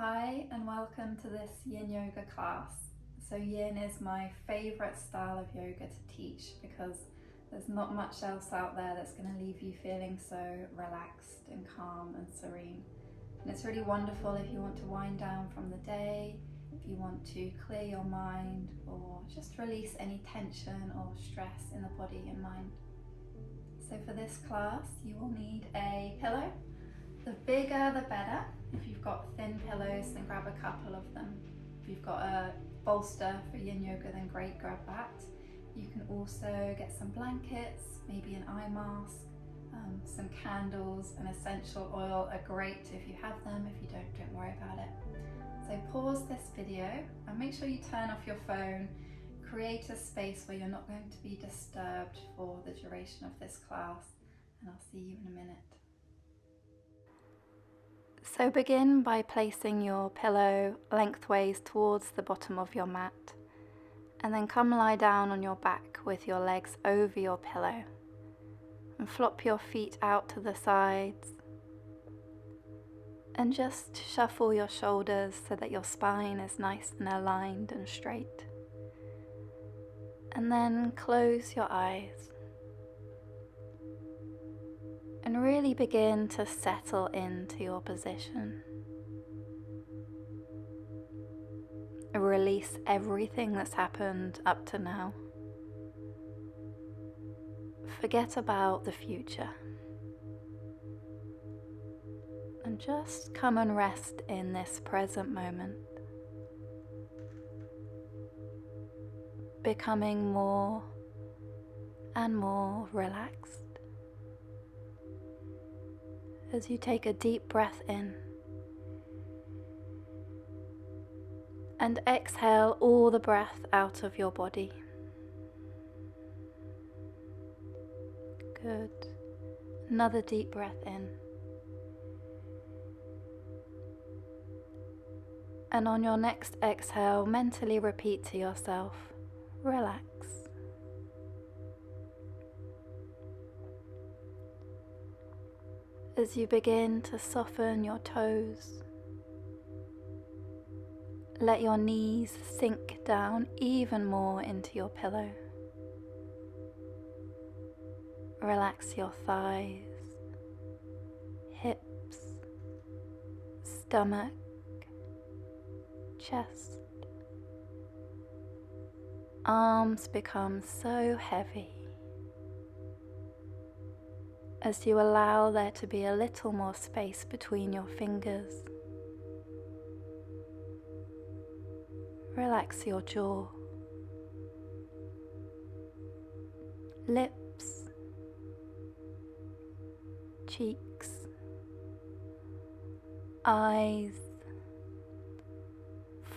Hi and welcome to this Yin Yoga class. So Yin is my favourite style of yoga to teach because there's not much else out there that's going to leave you feeling so relaxed and calm and serene. And it's really wonderful if you want to wind down from the day, if you want to clear your mind or just release any tension or stress in the body and mind. So for this class you will need a pillow. The bigger the better. If you've got thin pillows, then grab a couple of them. If you've got a bolster for Yin Yoga, then great, grab that. You can also get some blankets, maybe an eye mask, some candles, and essential oil are great if you have them. If you don't worry about it. So pause this video and make sure you turn off your phone. Create a space where you're not going to be disturbed for the duration of this class, and I'll see you in a minute. So begin by placing your pillow lengthways towards the bottom of your mat, and then come lie down on your back with your legs over your pillow and flop your feet out to the sides and just shuffle your shoulders so that your spine is nice and aligned and straight, and then close your eyes and really begin to settle into your position. Release everything that's happened up to now. Forget about the future. And just come and rest in this present moment. Becoming more and more relaxed. As you take a deep breath in and exhale all the breath out of your body. Good. Another deep breath in. And on your next exhale, mentally repeat to yourself, relax. As you begin to soften your toes, let your knees sink down even more into your pillow. Relax your thighs, hips, stomach, chest. Arms become so heavy as you allow there to be a little more space between your fingers. Relax your jaw, lips, cheeks, eyes,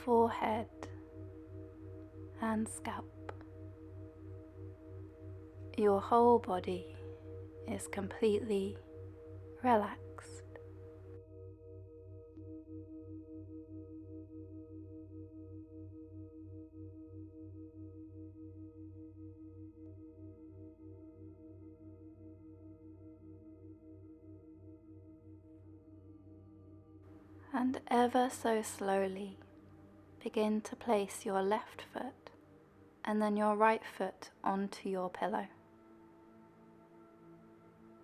forehead, and scalp. Your whole body is completely relaxed. And ever so slowly begin to place your left foot and then your right foot onto your pillow.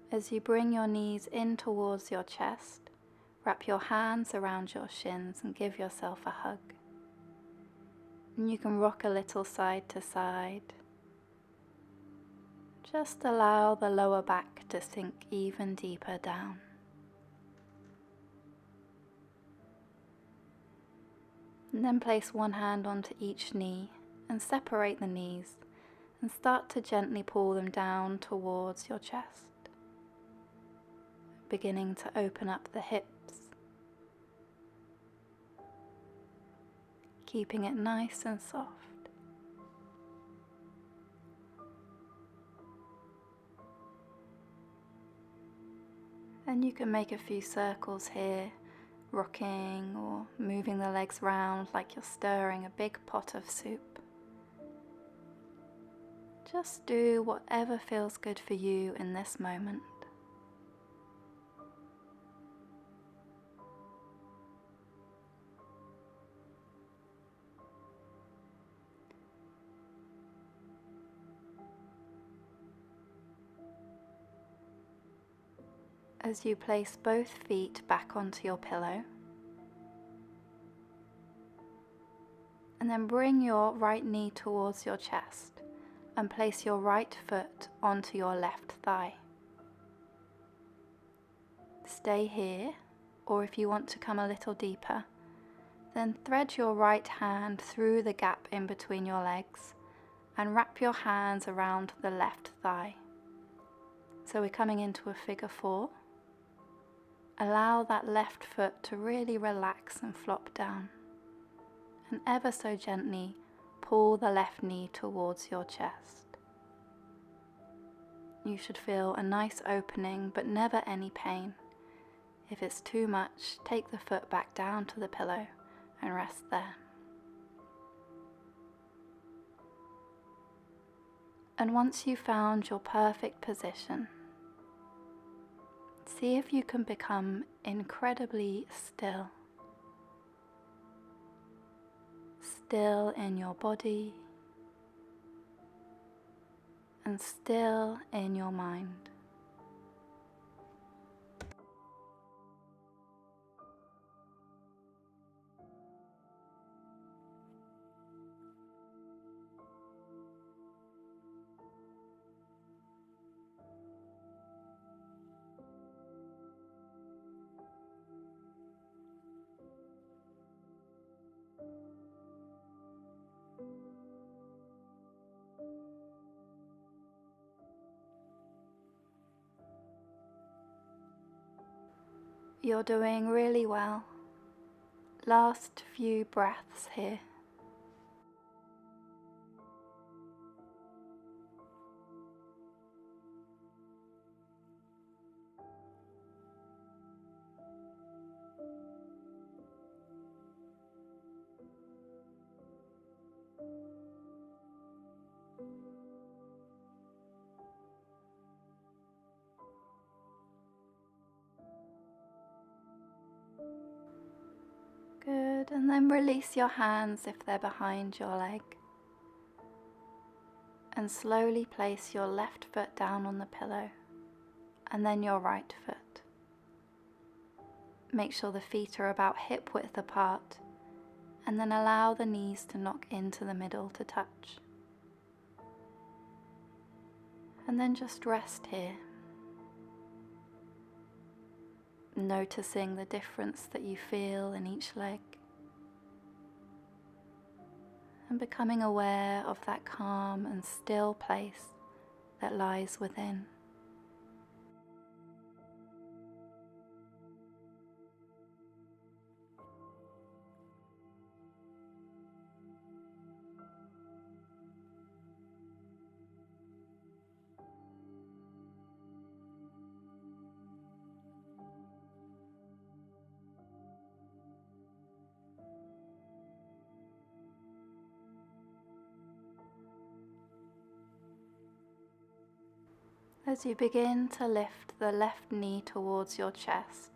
As you bring your knees in towards your chest, wrap your hands around your shins and give yourself a hug. And you can rock a little side to side. Just allow the lower back to sink even deeper down. And then place one hand onto each knee and separate the knees and start to gently pull them down towards your chest. Beginning to open up the hips, keeping it nice and soft. And you can make a few circles here, rocking or moving the legs round like you're stirring a big pot of soup. Just do whatever feels good for you in this moment. as you place both feet back onto your pillow. And then bring your right knee towards your chest and place your right foot onto your left thigh. Stay here, or if you want to come a little deeper, then thread your right hand through the gap in between your legs and wrap your hands around the left thigh. So we're coming into a figure 4. Allow that left foot to really relax and flop down, and ever so gently pull the left knee towards your chest. You should feel a nice opening, but never any pain. If it's too much, take the foot back down to the pillow and rest there. And once you've found your perfect position, see if you can become incredibly still. Still in your body and still in your mind. You're doing really well. Last few breaths here. Good, and then release your hands if they're behind your leg. And slowly place your left foot down on the pillow, and then your right foot. Make sure the feet are about hip width apart, and then allow the knees to knock into the middle to touch. And then just rest here, noticing the difference that you feel in each leg, and becoming aware of that calm and still place that lies within. As you begin to lift the left knee towards your chest,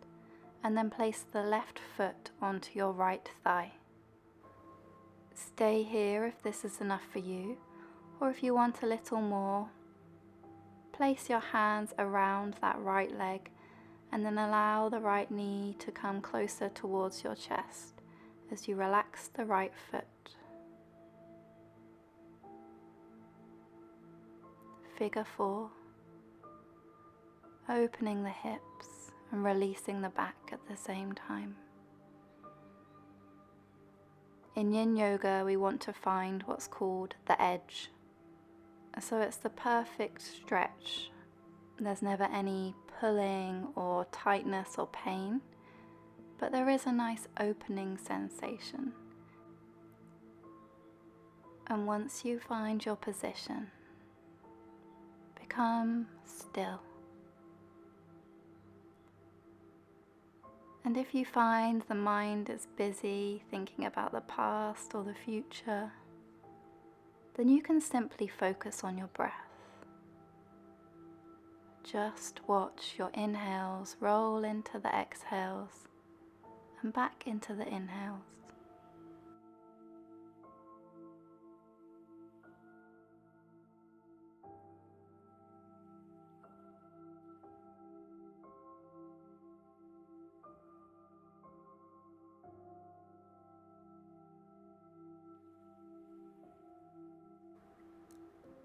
and then place the left foot onto your right thigh. Stay here if this is enough for you, or if you want a little more, place your hands around that right leg and then allow the right knee to come closer towards your chest as you relax the right foot. Figure 4. Opening the hips and releasing the back at the same time. In Yin Yoga, we want to find what's called the edge. So it's the perfect stretch. There's never any pulling or tightness or pain, but there is a nice opening sensation. And once you find your position, become still. And if you find the mind is busy thinking about the past or the future, then you can simply focus on your breath. Just watch your inhales roll into the exhales and back into the inhales.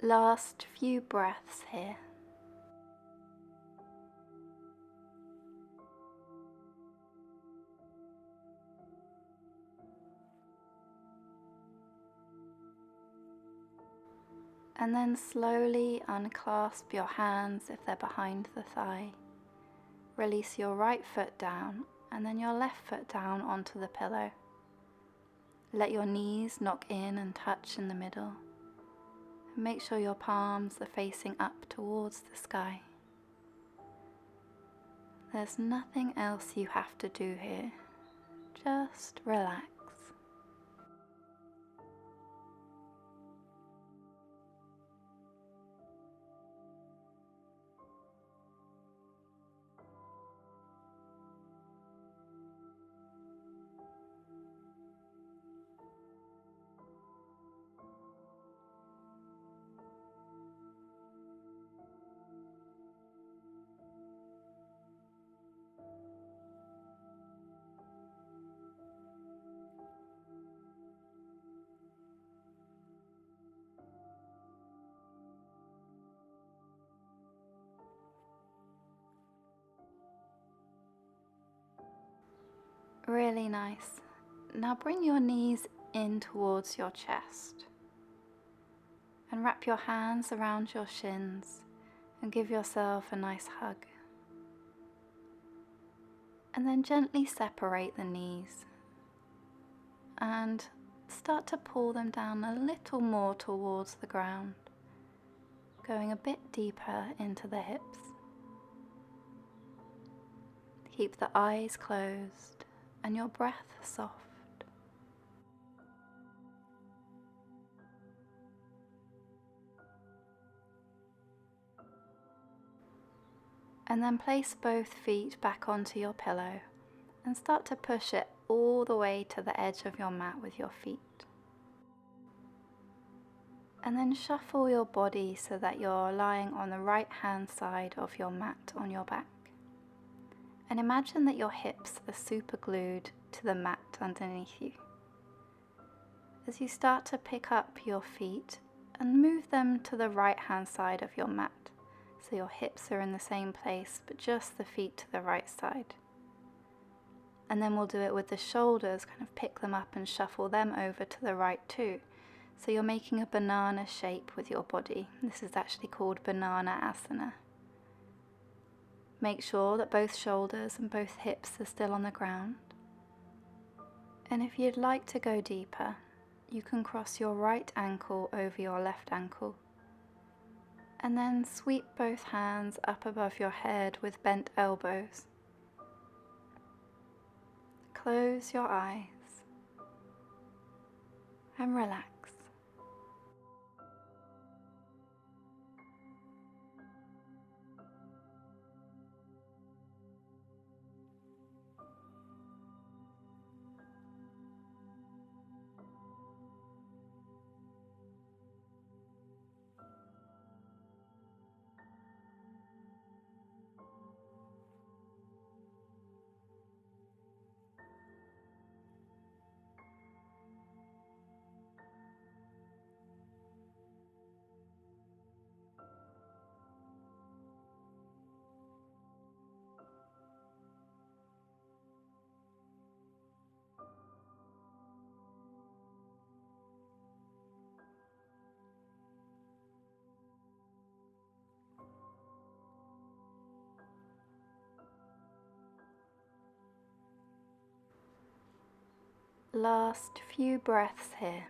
Last few breaths here. And then slowly unclasp your hands if they're behind the thigh. Release your right foot down and then your left foot down onto the pillow. Let your knees knock in and touch in the middle. And make sure your palms are facing up towards the sky. There's nothing else you have to do here. Just relax. Really nice. Now bring your knees in towards your chest and wrap your hands around your shins and give yourself a nice hug. And then gently separate the knees and start to pull them down a little more towards the ground, going a bit deeper into the hips. Keep the eyes closed and your breath soft. And then place both feet back onto your pillow and start to push it all the way to the edge of your mat with your feet. And then shuffle your body so that you're lying on the right hand side of your mat on your back. And imagine that your hips are super glued to the mat underneath you. As you start to pick up your feet and move them to the right hand side of your mat, so your hips are in the same place but just the feet to the right side. And then we'll do it with the shoulders, kind of pick them up and shuffle them over to the right too. So you're making a banana shape with your body. This is actually called banana asana. Make sure that both shoulders and both hips are still on the ground. And if you'd like to go deeper, you can cross your right ankle over your left ankle. And then sweep both hands up above your head with bent elbows. Close your eyes and relax. Last few breaths here.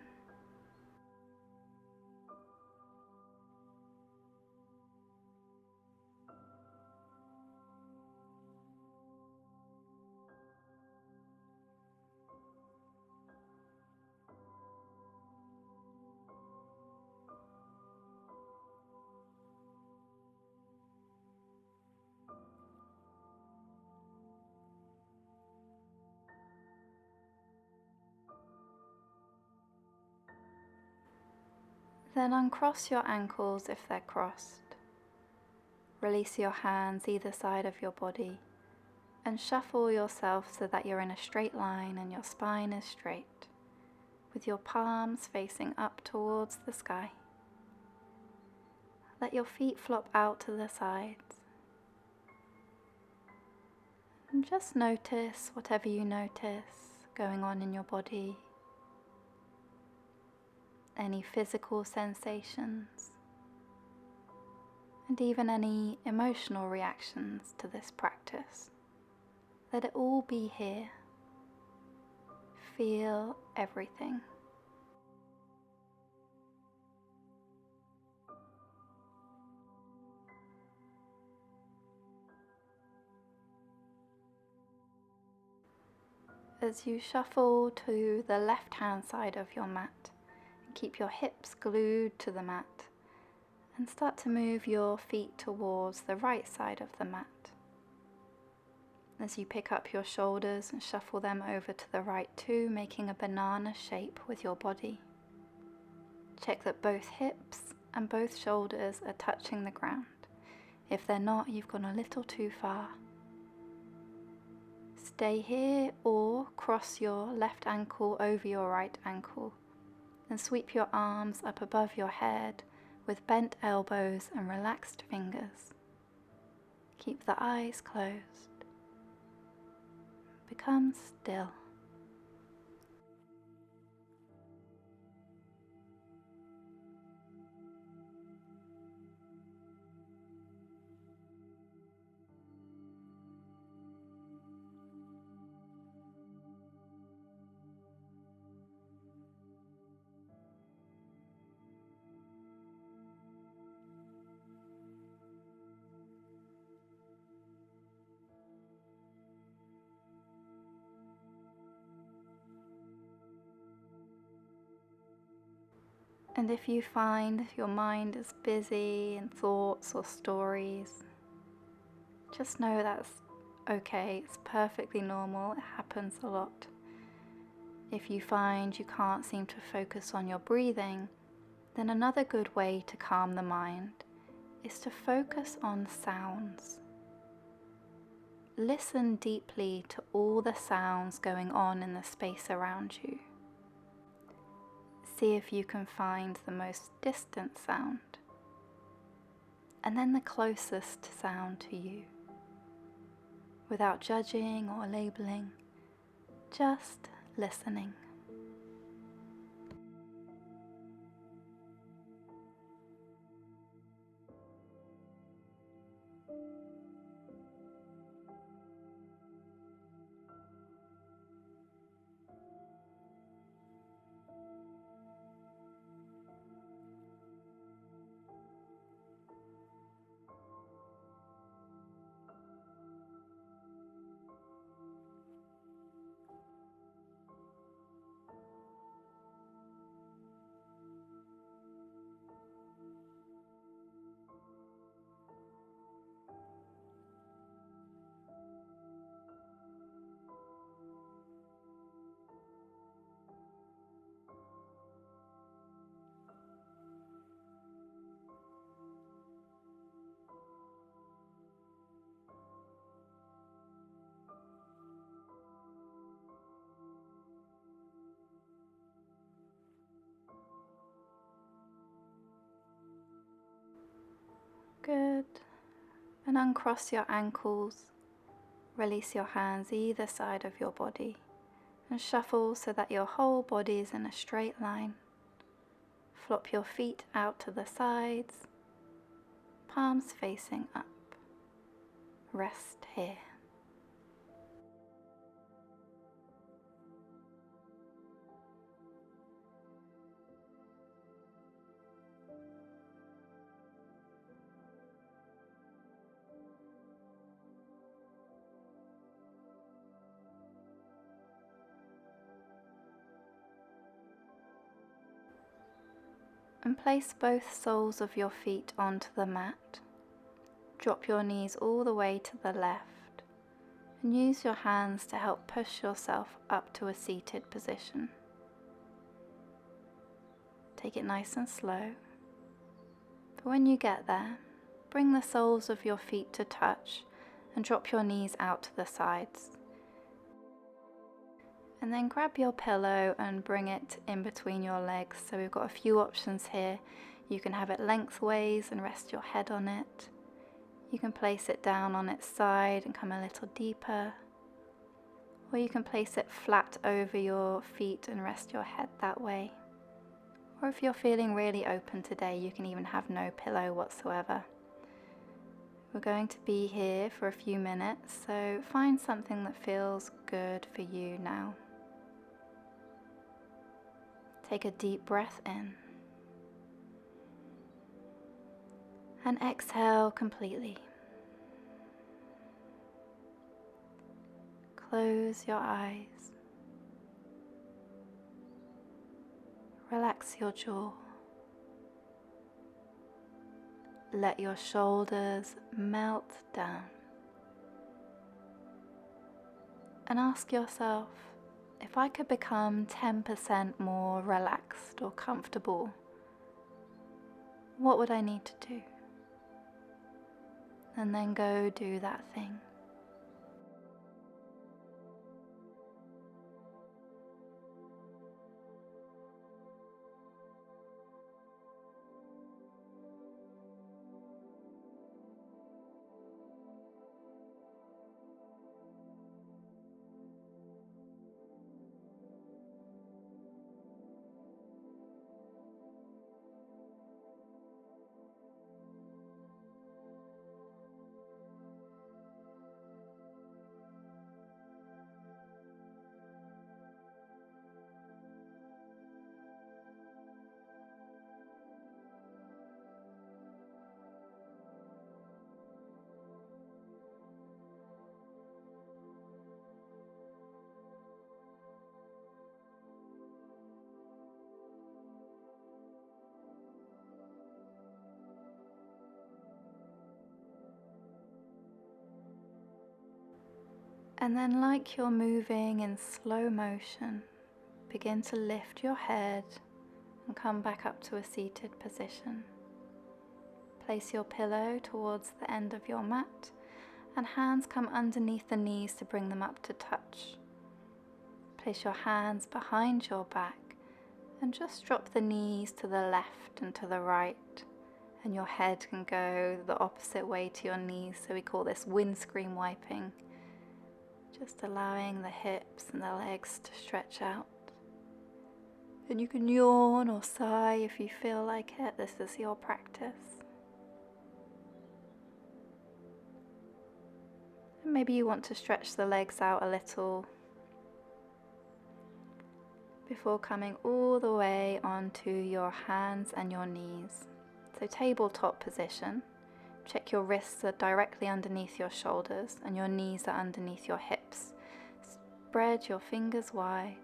Then uncross your ankles if they're crossed. Release your hands either side of your body and shuffle yourself so that you're in a straight line and your spine is straight, with your palms facing up towards the sky. Let your feet flop out to the sides. And just notice whatever you notice going on in your body. Any physical sensations. And even any emotional reactions to this practice. Let it all be here. Feel everything. As you shuffle to the left-hand side of your mat, keep your hips glued to the mat and start to move your feet towards the right side of the mat. As you pick up your shoulders and shuffle them over to the right too, making a banana shape with your body. Check that both hips and both shoulders are touching the ground. If they're not, you've gone a little too far. Stay here or cross your left ankle over your right ankle and sweep your arms up above your head with bent elbows and relaxed fingers. Keep the eyes closed. Become still. And if you find your mind is busy in thoughts or stories, just know that's okay. It's perfectly normal. It happens a lot. If you find you can't seem to focus on your breathing, then another good way to calm the mind is to focus on sounds. Listen deeply to all the sounds going on in the space around you. See if you can find the most distant sound, and then the closest sound to you, without judging or labeling, just listening. Good. And uncross your ankles. Release your hands either side of your body and shuffle so that your whole body is in a straight line. Flop your feet out to the sides, palms facing up. Rest here. And place both soles of your feet onto the mat. Drop your knees all the way to the left and use your hands to help push yourself up to a seated position. Take it nice and slow. But when you get there, bring the soles of your feet to touch and drop your knees out to the sides. And then grab your pillow and bring it in between your legs. So we've got a few options here. You can have it lengthways and rest your head on it. You can place it down on its side and come a little deeper. Or you can place it flat over your feet and rest your head that way. Or if you're feeling really open today, you can even have no pillow whatsoever. We're going to be here for a few minutes, so find something that feels good for you now. Take a deep breath in. And exhale completely. Close your eyes. Relax your jaw. Let your shoulders melt down. And ask yourself, if I could become 10% more relaxed or comfortable, what would I need to do? And then go do that thing. And then, like you're moving in slow motion, begin to lift your head and come back up to a seated position. Place your pillow towards the end of your mat and hands come underneath the knees to bring them up to touch. Place your hands behind your back and just drop the knees to the left and to the right, and your head can go the opposite way to your knees, so we call this windscreen wiping. Just allowing the hips and the legs to stretch out. And you can yawn or sigh if you feel like it. This is your practice. And maybe you want to stretch the legs out a little before coming all the way onto your hands and your knees. So tabletop position. Check your wrists are directly underneath your shoulders and your knees are underneath your hips. Spread your fingers wide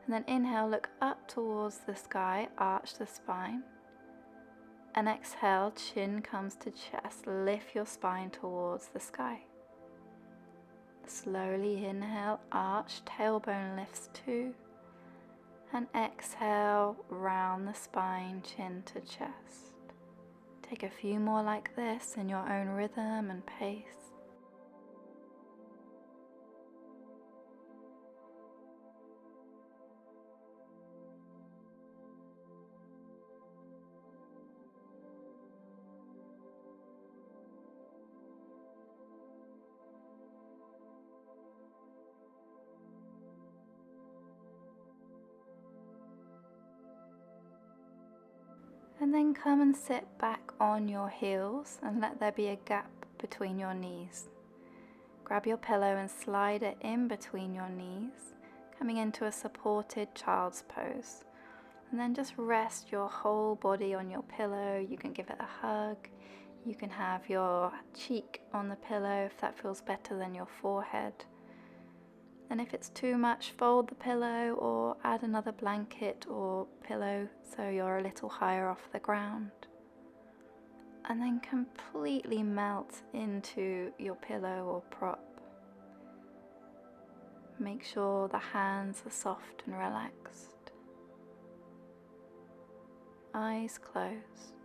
and then inhale, look up towards the sky, arch the spine. And exhale, chin comes to chest, lift your spine towards the sky. Slowly inhale, arch, tailbone lifts too. And exhale, round the spine, chin to chest. Take a few more like this in your own rhythm and pace. And then come and sit back on your heels and let there be a gap between your knees. Grab your pillow and slide it in between your knees, coming into a supported child's pose. And then just rest your whole body on your pillow. You can give it a hug. You can have your cheek on the pillow if that feels better than your forehead. And if it's too much, fold the pillow or add another blanket or pillow so you're a little higher off the ground. And then completely melt into your pillow or prop. Make sure the hands are soft and relaxed. Eyes closed.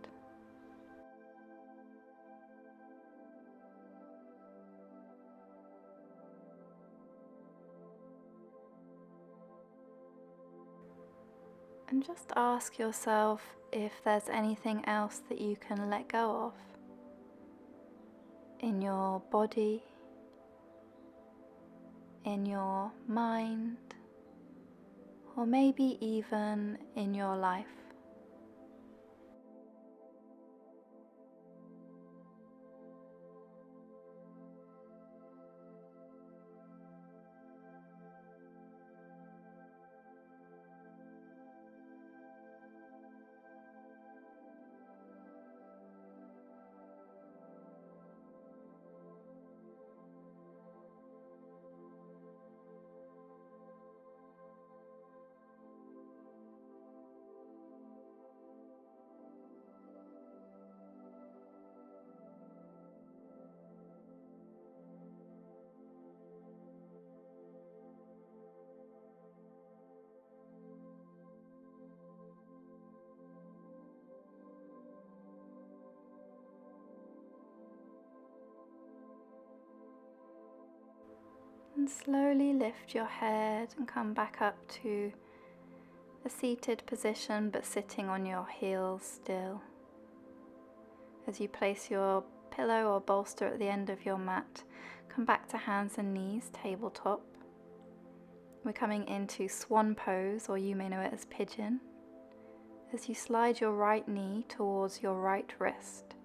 And just ask yourself if there's anything else that you can let go of in your body, in your mind, or maybe even in your life. And slowly lift your head and come back up to a seated position, but sitting on your heels still. As you place your pillow or bolster at the end of your mat, come back to hands and knees, tabletop. We're coming into Swan Pose, or you may know it as pigeon. As you slide your right knee towards your right wrist,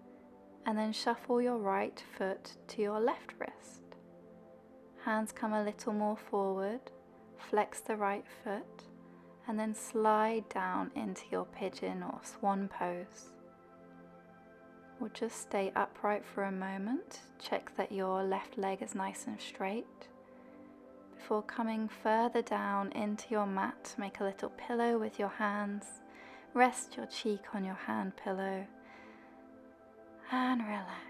and then shuffle your right foot to your left wrist. Hands come a little more forward, flex the right foot, and then slide down into your pigeon or swan pose. We'll just stay upright for a moment, check that your left leg is nice and straight. Before coming further down into your mat, make a little pillow with your hands, rest your cheek on your hand pillow, and relax.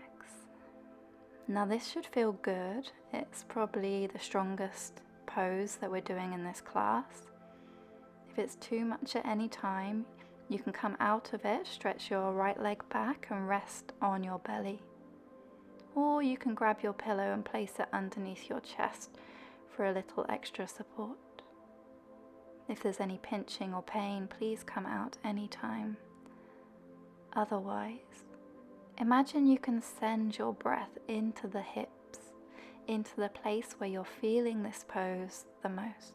Now this should feel good. It's probably the strongest pose that we're doing in this class. If it's too much at any time, you can come out of it, stretch your right leg back and rest on your belly. Or you can grab your pillow and place it underneath your chest for a little extra support. If there's any pinching or pain, please come out anytime. Otherwise, imagine you can send your breath into the hips, into the place where you're feeling this pose the most.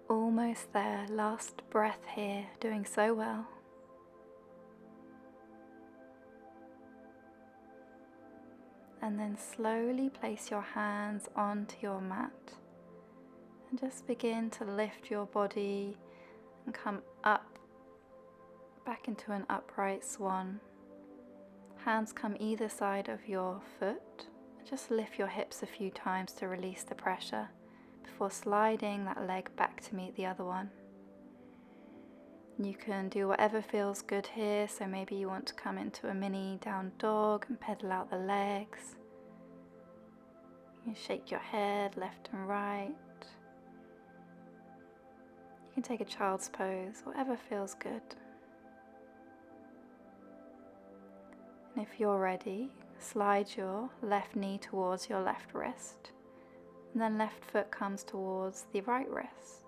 Almost there, last breath here, doing so well. And then slowly place your hands onto your mat and just begin to lift your body and come up, back into an upright swan. Hands come either side of your foot. Just lift your hips a few times to release the pressure before sliding that leg back to meet the other one. You can do whatever feels good here, so maybe you want to come into a mini down dog and pedal out the legs. You can shake your head left and right. You can take a child's pose, whatever feels good. And if you're ready, slide your left knee towards your left wrist, and then left foot comes towards the right wrist.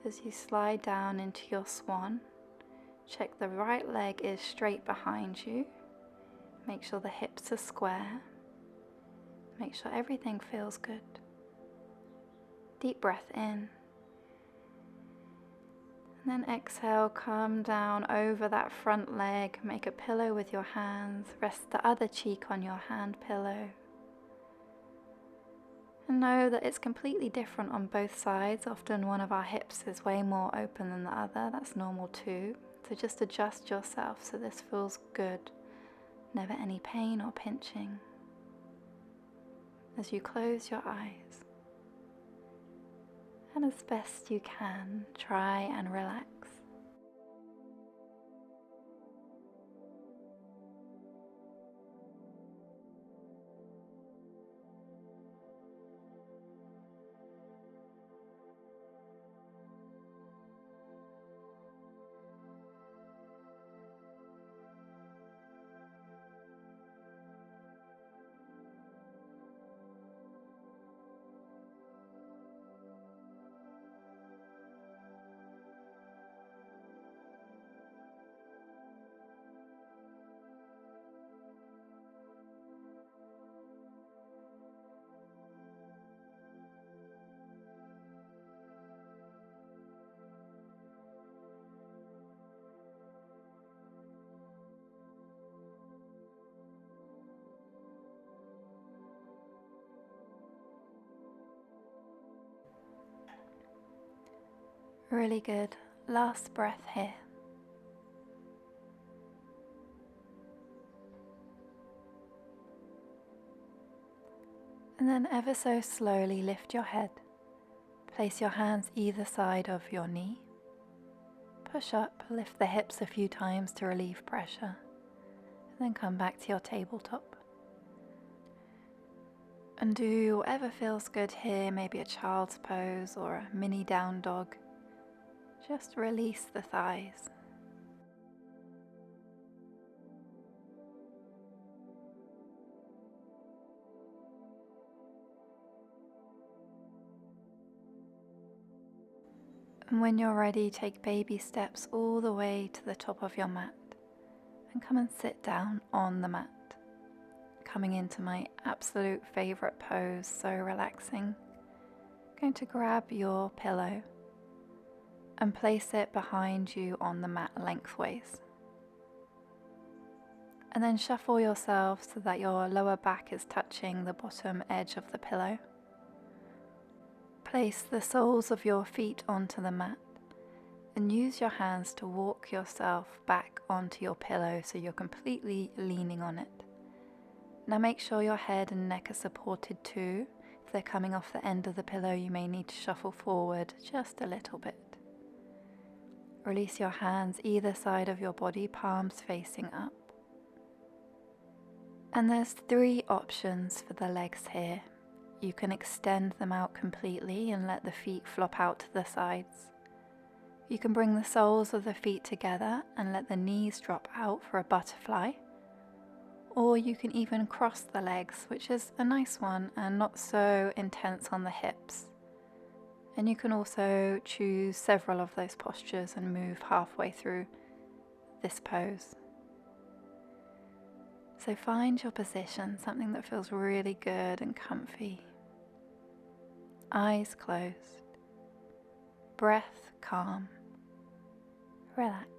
As you slide down into your swan, check the right leg is straight behind you. Make sure the hips are square. Make sure everything feels good. Deep breath in. And then exhale, come down over that front leg. Make a pillow with your hands. Rest the other cheek on your hand pillow. And know that it's completely different on both sides. Often one of our hips is way more open than the other. That's normal too. So just adjust yourself so this feels good. Never any pain or pinching. As you close your eyes, and as best you can, try and relax. Really good. Last breath here. And then ever so slowly lift your head. Place your hands either side of your knee. Push up, lift the hips a few times to relieve pressure. And then come back to your tabletop. And do whatever feels good here, maybe a child's pose or a mini down dog. Just release the thighs. And when you're ready, take baby steps all the way to the top of your mat and come and sit down on the mat. Coming into my absolute favorite pose, so relaxing. I'm going to grab your pillow and place it behind you on the mat lengthways. And then shuffle yourself so that your lower back is touching the bottom edge of the pillow. Place the soles of your feet onto the mat and use your hands to walk yourself back onto your pillow so you're completely leaning on it. Now make sure your head and neck are supported too. If they're coming off the end of the pillow, you may need to shuffle forward just a little bit. Release your hands either side of your body, palms facing up. And there's 3 options for the legs here. You can extend them out completely and let the feet flop out to the sides. You can bring the soles of the feet together and let the knees drop out for a butterfly. Or you can even cross the legs, which is a nice one and not so intense on the hips. And you can also choose several of those postures and move halfway through this pose. So find your position, something that feels really good and comfy. Eyes closed. Breath calm. Relax.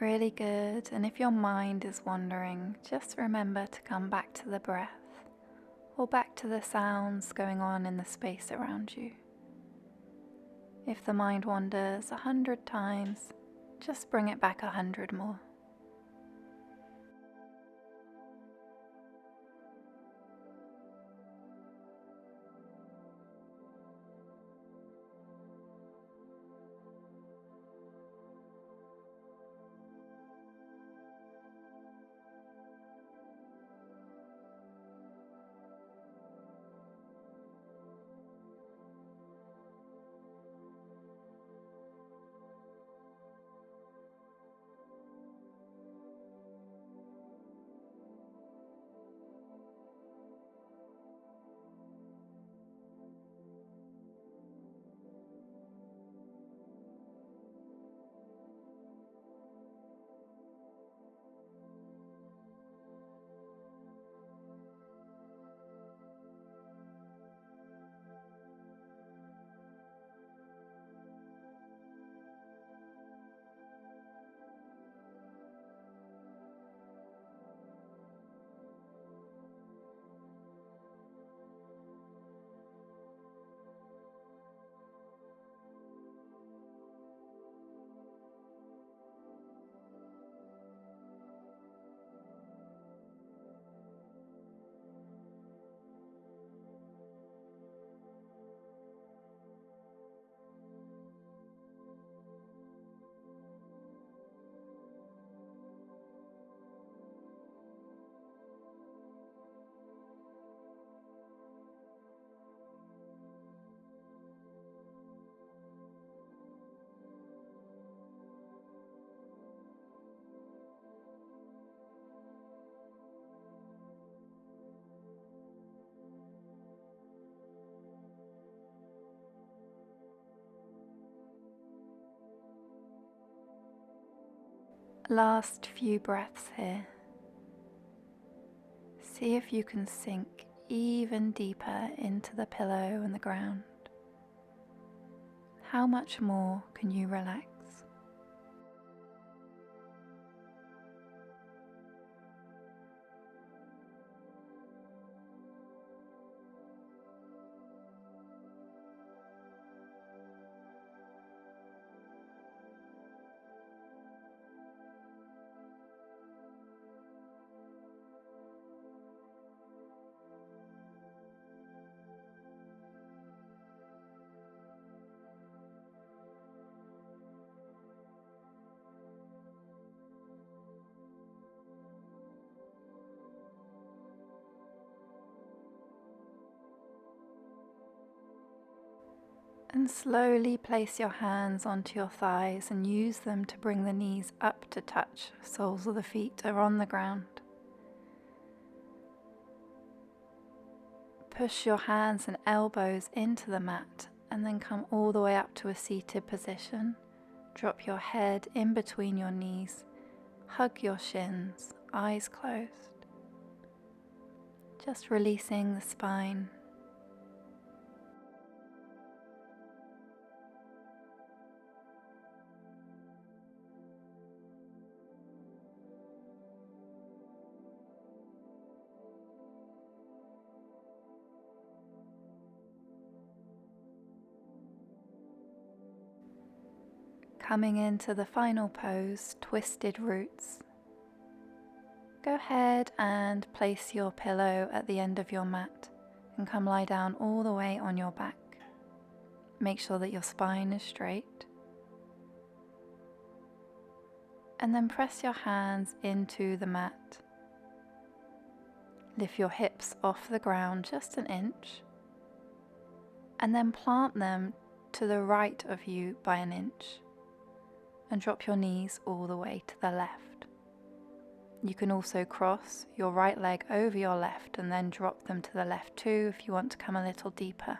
Really good. And if your mind is wandering, just remember to come back to the breath or back to the sounds going on in the space around you. If the mind wanders 100 times, just bring it back 100 more. Last few breaths here. See if you can sink even deeper into the pillow and the ground. How much more can you relax? And slowly place your hands onto your thighs and use them to bring the knees up to touch. Soles of the feet are on the ground. Push your hands and elbows into the mat and then come all the way up to a seated position. Drop your head in between your knees. Hug your shins, eyes closed. Just releasing the spine. Coming into the final pose, twisted roots. Go ahead and place your pillow at the end of your mat and come lie down all the way on your back. Make sure that your spine is straight. And then press your hands into the mat. Lift your hips off the ground just an inch. And then plant them to the right of you by an inch. And drop your knees all the way to the left. You can also cross your right leg over your left and then drop them to the left too if you want to come a little deeper.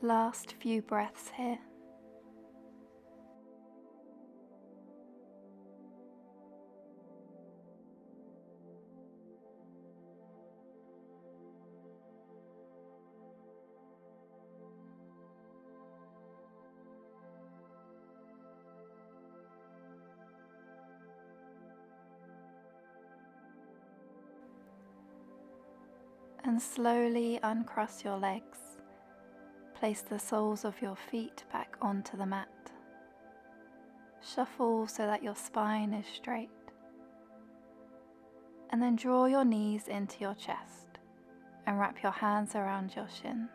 Last few breaths here. And slowly uncross your legs. Place the soles of your feet back onto the mat. Shuffle so that your spine is straight. And then draw your knees into your chest and wrap your hands around your shins.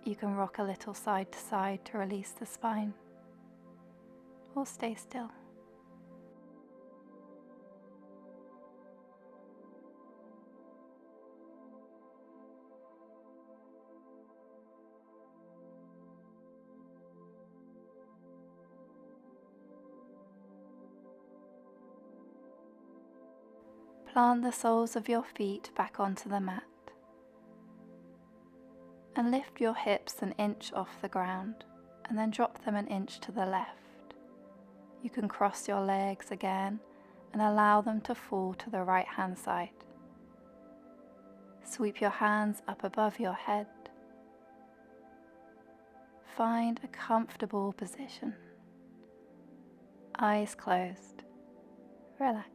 You can rock a little side to side to release the spine, or stay still. Plant the soles of your feet back onto the mat and lift your hips an inch off the ground and then drop them an inch to the left. You can cross your legs again and allow them to fall to the right hand side. Sweep your hands up above your head. Find a comfortable position. Eyes closed. Relax.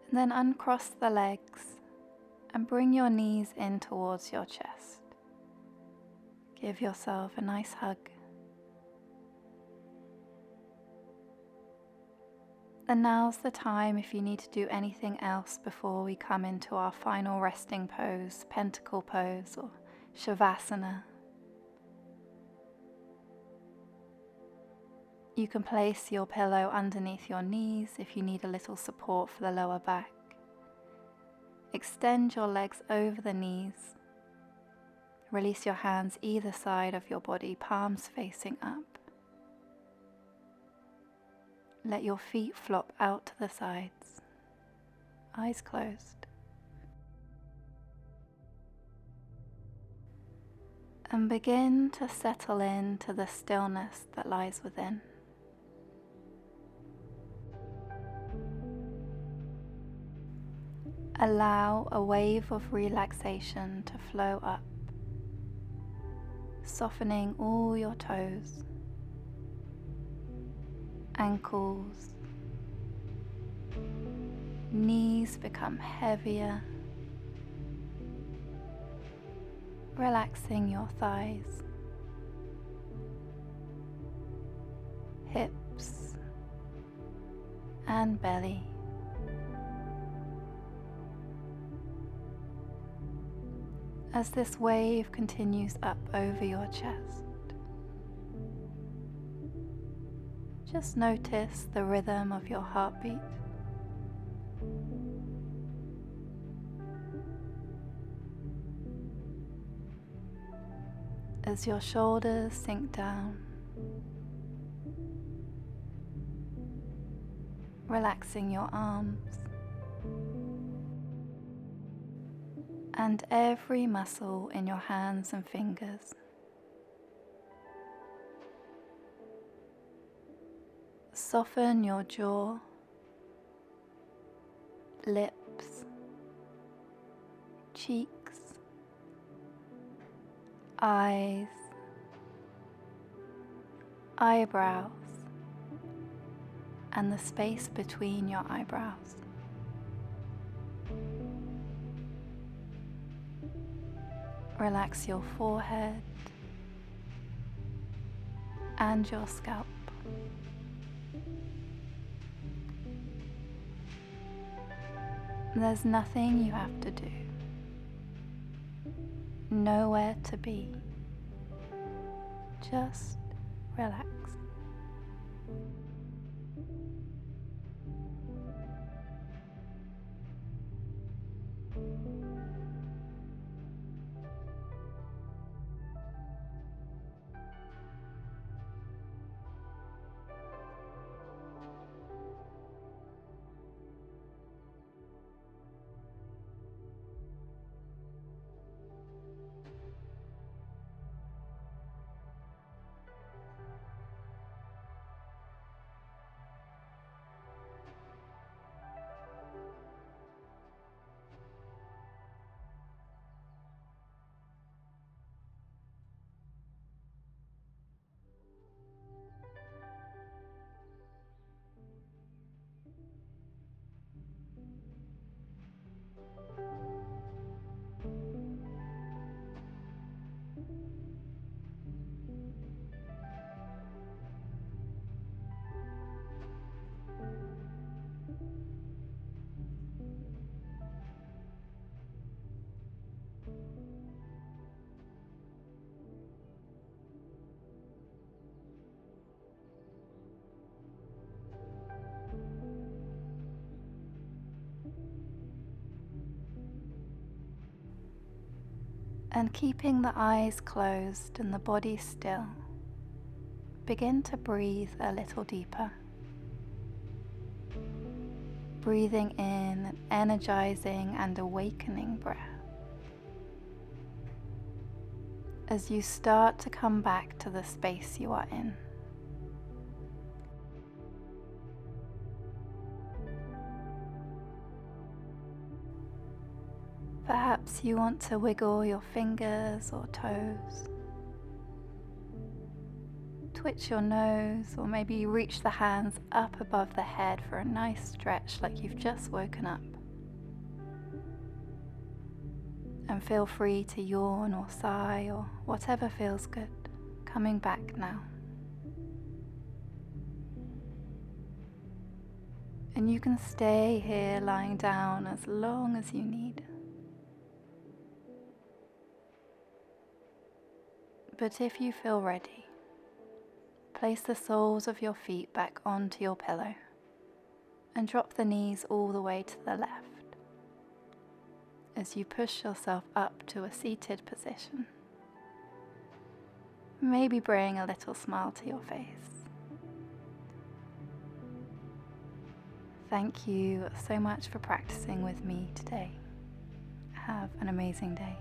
And then uncross the legs and bring your knees in towards your chest. Give yourself a nice hug. And now's the time if you need to do anything else before we come into our final resting pose, pentacle pose or shavasana. You can place your pillow underneath your knees if you need a little support for the lower back. Extend your legs over the knees. Release your hands either side of your body, palms facing up. Let your feet flop out to the sides, eyes closed. And begin to settle into the stillness that lies within. Allow a wave of relaxation to flow up, softening all your toes, ankles, knees become heavier, relaxing your thighs, hips, and belly. As this wave continues up over your chest, just notice the rhythm of your heartbeat. As your shoulders sink down, relaxing your arms and every muscle in your hands and fingers. Soften your jaw, lips, cheeks, eyes, eyebrows, and the space between your eyebrows. Relax your forehead and your scalp. There's nothing you have to do, nowhere to be, just relax. And keeping the eyes closed and the body still, begin to breathe a little deeper. Breathing in an energizing and awakening breath. As you start to come back to the space you are in. Perhaps you want to wiggle your fingers or toes, twitch your nose, or maybe reach the hands up above the head for a nice stretch like you've just woken up. And feel free to yawn or sigh or whatever feels good, coming back now. And you can stay here lying down as long as you need. But if you feel ready, place the soles of your feet back onto your pillow and drop the knees all the way to the left as you push yourself up to a seated position. Maybe bring a little smile to your face. Thank you so much for practicing with me today. Have an amazing day.